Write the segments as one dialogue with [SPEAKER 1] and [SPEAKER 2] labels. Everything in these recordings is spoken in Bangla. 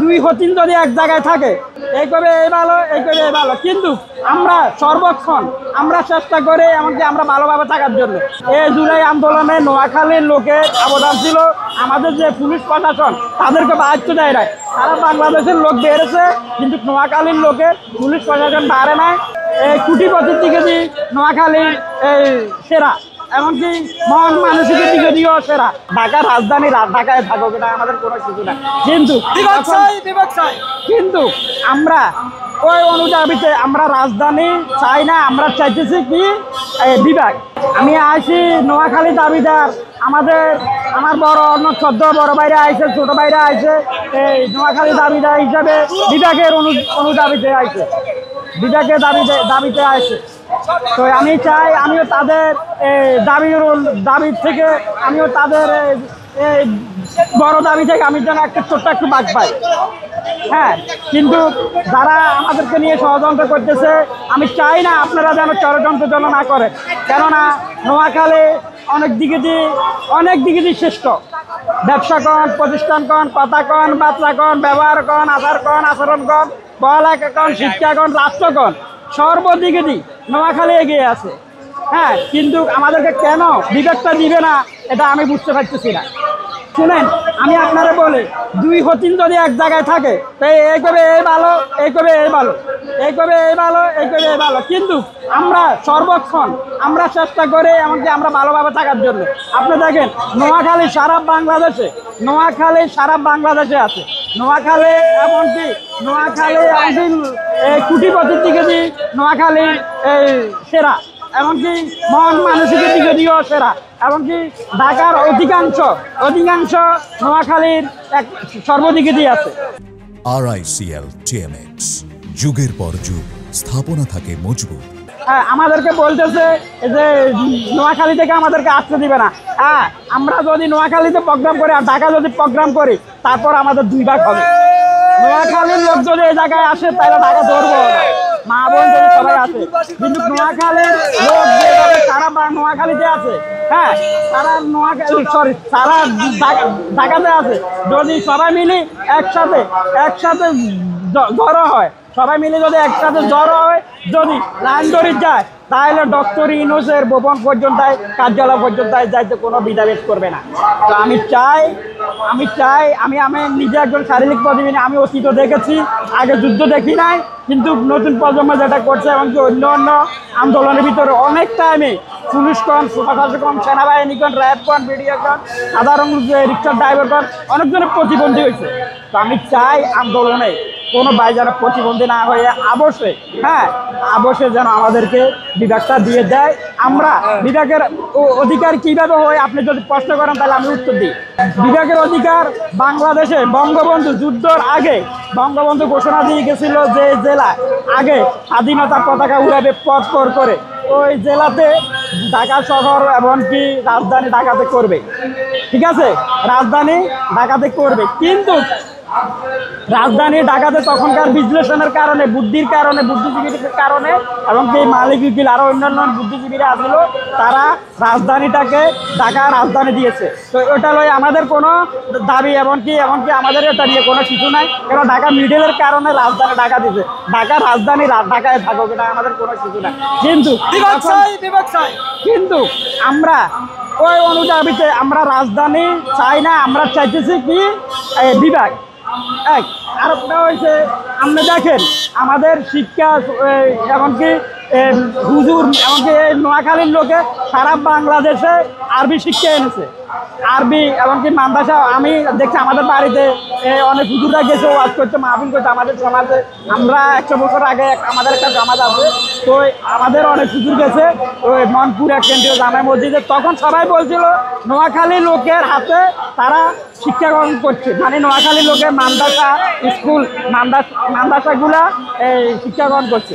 [SPEAKER 1] দুই হতিন যদি এক জায়গায় থাকে এই করবে এই ভালো, এই করবে এই ভালো, কিন্তু আমরা সর্বক্ষণ আমরা চেষ্টা করে এমনকি আমরা ভালোভাবে থাকার জন্য। এই জুলাই আন্দোলনে নোয়াখালীর লোকের অবদান ছিল। আমাদের যে পুলিশ প্রশাসন তাদেরকে বাহাত্য দেয় নাই। সারা বাংলাদেশের লোক বেড়েছে, কিন্তু নোয়াখালীর লোকের পুলিশ প্রশাসন বাড়ে নাই। এই কুটিপতির দিকে দিয়ে নোয়াখালী এই সেরা, এমনকি মন মানসিকের দিকে দিয়েও সেরা। ঢাকার রাজধানী ঢাকায় থাকুক, এটা আমাদের কোনো কিছু না, কিন্তু আমরা ওই অনুযায়ীতে আমরা রাজধানী চাই না, আমরা চাইতেছি কি বিভাগ। আমি আসি নোয়াখালী দাবিদার, আমার অন্য 14 বড় ভাইরা আইছে, ছোট ভাইরা আইছে, এই নোয়াখালী দাবিদার হিসাবে বিভাগের অনুদাবিতে আইছে, বিভাগের দাবিতে আইছে। তো আমি চাই আমিও তাদের দাবি থেকে আমিও তাদের বড় দাবি থেকে আমি যেন ছোট্ট একটু ভাগ পাই। হ্যাঁ, কিন্তু যারা আমাদেরকে নিয়ে ষড়যন্ত্র করতেছে, আমি চাই না আপনারা যেন ষড়যন্ত্র যেন না করে। কেননা নোয়াখালী অনেক দিকে দিয়ে শ্রেষ্ঠ। ব্যবসা কন, প্রতিষ্ঠান কন, কথা কন, বার্তা কন, ব্যবহার কন, আচার কন, আচরণ কন, পড়ালেখা কন, শিক্ষা কন, রাষ্ট্র কন, সর্বদিকে দিয়ে নোয়াখালী এগিয়ে আছে। হ্যাঁ, কিন্তু আমাদেরকে কেন বিবেকটা দিবে না এটা আমি বুঝতে পারতেছি না। শুনেন, আমি আপনারা বলি, দুই হতিন যদি এক জায়গায় থাকে এই করবে এই ভালো, এই করবে এই ভালো, এই করবে এই ভালো, এই করবে এই ভালো, কিন্তু আমরা সর্বক্ষণ আমরা চেষ্টা করে এমনকি আমরা ভালোভাবে থাকার জন্য। আপনি দেখেন নোয়াখালী সারা বাংলাদেশে আছে। নোয়াখালী এমনকি কুটিপতির দিকে দিয়ে নোয়াখালী এই সেরা, এমনকি মন মানসিকের দিকে দিয়েও সেরা, এমনকি ঢাকার অধিকাংশ নোয়াখালীর সর্বদিকে দিয়ে আছে।
[SPEAKER 2] RICL TMX, যুগের পর যুগ স্থাপনা থাকে মজবুত।
[SPEAKER 1] আমাদেরকে বলতেছে যে নোয়াখালী থেকে আমাদেরকে আসতে দিবে না। হ্যাঁ, আমরা যদি নোয়াখালীতে প্রোগ্রাম করি আর ঢাকা যদি প্রোগ্রাম করি, তারপর আমাদের দুই ভাগ হবে। নোয়াখালীর লোক যদি এই জায়গায় আসে তাহলে ঢাকা ধরবো না, মা বোন যদি সবাই আসে, কিন্তু নোয়াখালীর লোক যেভাবে সারা নোয়াখালীতে আছে, হ্যাঁ সারা ঢাকাতে আছে, যদি সবাই মিলে একসাথে জড়ো হয়, সবাই মিলে যদি একসাথে জড়ো হয়, যদি লাইন ধরে যায়, তাহলে ডক্টর ইউনূসের ভবন পর্যন্ত কার্যালয় পর্যন্ত যাইতে কোনো বিধাভেদ করবে না। তো আমি চাই আমি নিজে একজন শারীরিক প্রতিনিধি, আমি অতীত দেখেছি, আগে যুদ্ধ দেখি নাই, কিন্তু নতুন প্রজন্ম যেটা করছে, এমনকি অন্য আন্দোলনের ভিতরে অনেক টাইমে পুলিশ কন, প্রশাসক কন, সেনাবাহিনী কন, র্যাব কন, বিডিও কন, সাধারণ রিক্সার ড্রাইভার কন, অনেকজনের প্রতিবন্ধী হয়েছে। তো আমি চাই আন্দোলনে কোনো ভাই যেন প্রতিবন্ধী না হয়ে আবশ্যে যেন আমাদেরকে বিভাগটা দিয়ে দেয়। আমরা বিভাগের অধিকার কিভাবে হয় আপনি যদি প্রশ্ন করেন তাহলে আমি উত্তর দিই। বিভাগের অধিকার বাংলাদেশে বঙ্গবন্ধু যুদ্ধের আগে বঙ্গবন্ধু ঘোষণা দিয়ে গেছিল যে জেলা আগে স্বাধীনতার পতাকা উড়াবে পথ করে, ওই জেলাতে ঢাকা শহর এমনকি রাজধানী ঢাকাতে করবে। ঠিক আছে, রাজধানী ঢাকাতে করবে, কিন্তু রাজধানী ঢাকাতে তখনকার বিশ্লেষণের কারণে, বুদ্ধিজীবীদের কারণে, এবং এই মালিক উকিল আরো অন্যান্য বুদ্ধিজীবীরা আসছিল, তারা রাজধানীটাকে ঢাকা রাজধানী দিয়েছে। তো ওটা লয় আমাদের কোনো দাবি, এমনকি আমাদের এটা নিয়ে কোনো কিছু নাই, কারণ ঢাকা মিডলের কারণে রাজধানী ঢাকা দিয়েছে। ঢাকার রাজধানী ঢাকায় থাকুক, এটা আমাদের কোনো কিছু নাই, কিন্তু আমরা ওই অনুযায়ীতে আমরা রাজধানী চাই না, আমরা চাইতেছি কি বিভাগ। আরেকটা হয়েছে, আপনি দেখেন আমাদের শিক্ষা, এমনকি হুজুর, এমনকি নোয়াখালীর লোকে সারা বাংলাদেশে আরবি শিক্ষা এনেছে, আরবি এমনকি মাদ্রাসা। আমি দেখছি আমাদের বাড়িতে অনেক হুজুররা গেছে ওয়াজ করছে, মাহফিল করছে। আমাদের সমাজে আমরা 100 বছর আগে আমাদের একটা জামাত আছে, তো আমাদের অনেক হুজুর গেছে ওই মনপুর এক কেন্দ্রীয় জামে মসজিদে। তখন সবাই বলছিল নোয়াখালী লোকের হাতে তারা শিক্ষা গ্রহণ করছে, মানে নোয়াখালী লোকের মাদ্রাসা, স্কুল, মাদ্রাসাগুলা এই শিক্ষা গ্রহণ করছে।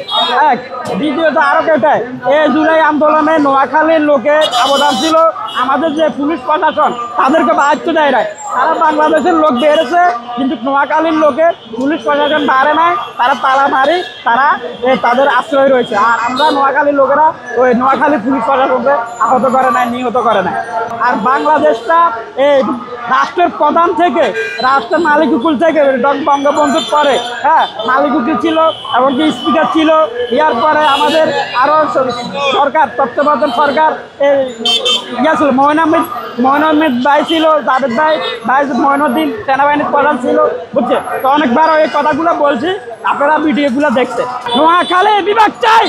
[SPEAKER 1] দ্বিতীয়ত আরও কেটে এই জুলাই আন্দোলনে নোয়াখালীর লোকের অবদান ছিল। আমাদের যে পুলিশ প্রশাসন তাদেরকে বাহাত্য দেয় নাই। সারা বাংলাদেশের লোক বেড়েছে, কিন্তু নোয়াখালীর লোকের পুলিশ প্রশাসন বাড়ে নাই, তারা তালা মারি, তাদের আশ্রয় রয়েছে। আর আমরা নোয়াখালীর লোকেরা ওই নোয়াখালী পুলিশ প্রশাসনকে আহত করে নাই, নিহত করে নাই। আর বাংলাদেশটা এই রাষ্ট্রের প্রধান থেকে রাষ্ট্রের মালিক উকুল থেকে বঙ্গবন্ধুর পরে, হ্যাঁ, মালিক উকিল ছিল এবং কি স্পিকার ছিল। ইয়ার পরে আমাদের আরও সরকার, তত্ত্বাবধায়ক সরকার ইয়া ছিল, ময়নামিদ ভাই ছিল, জাভেদ ভাই ময়নুদ্দিন সেনাবাহিনীর প্রধান ছিল, বুঝছে। তো অনেকবার এই কথাগুলো বলছি, আপনারা ভিডিওগুলো দেখছেন। নোয়াখালী বিভাগ চাই।